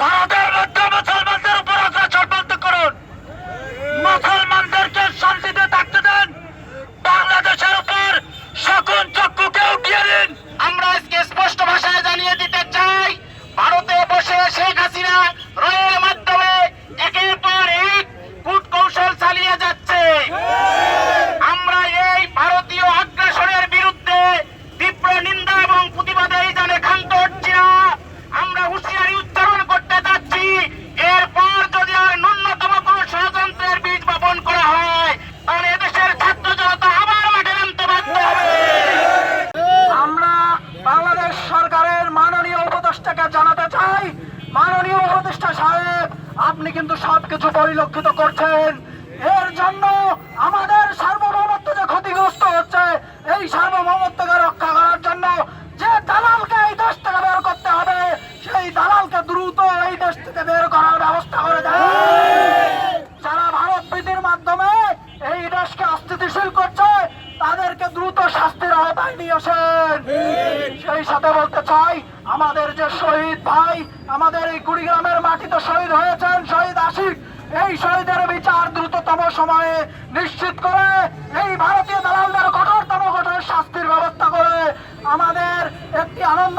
ভারতের মধ্যে মুসলমানদের উপর অত্যাচার বন্ধ করুন, মুসলমানদেরকে শান্তিতে থাকতে দেন, বাংলাদেশের উপর শকুন চক্ষুকে উঠিয়ে দিন। আমরা আজকে স্পষ্ট ভাষায় জানিয়ে দিতে চাই, ভারতে বসে শেখ হাসিনা রয়ের মাধ্যমে একের পর এক কূটকৌশল চালিয়ে যাচ্ছে। আমরা এই ভারতীয় আগ্রাসনের বিরুদ্ধে তীব্র নিন্দা এবং প্রতিবাদে এই জানে ক্ষান্ত হচ্ছি না। আমরা হুঁশিয়ারি উচ্চারণ করতে যাচ্ছি, এরপর যদি আর ন্যূনতম কোন ষড়যন্ত্রের বীজ বপন করা হয়, তাহলে এদেশের ছাত্র জনতা আবার মাঠে নামতে বাধ্য হবে। আমরা বাংলাদেশ সরকারের মাননীয় উপদেষ্টাকে জানাতে চাই, মাননীয় উপদেষ্টা সাহেব, আপনি কিন্তু সবকিছু পরিলক্ষিত করছেন। এর জন্য আমাদের সার্বভৌমত্ব যে ক্ষতিগ্রস্ত হচ্ছে, এই সার্বভৌমত্বকে রক্ষা করার জন্য যে দালালকে এই দেশ থেকে বের করতে হবে, সেই দালালকে দ্রুত এই দেশ থেকে বের করার ব্যবস্থা করে দেয়। যারা ভারত প্রীতির মাধ্যমে এই দেশকে অস্থিতিশীল করছে, তাদেরকে দ্রুত শাস্তির আওতায় নিয়ে আসেন। সেই সাথে বলতে চাই, আমাদের যে শহীদ ভাই, আমাদের এই কুড়িগ্রামের মাটিতে শহীদ হয়েছেন শহীদ আশিক, এই শহীদের বিচার দ্রুততম সময়ে নিশ্চিত করে এই ভারতীয় দালালদের কঠোরতম কঠোর শাস্তির ব্যবস্থা করে আমাদের একটি আনন্দ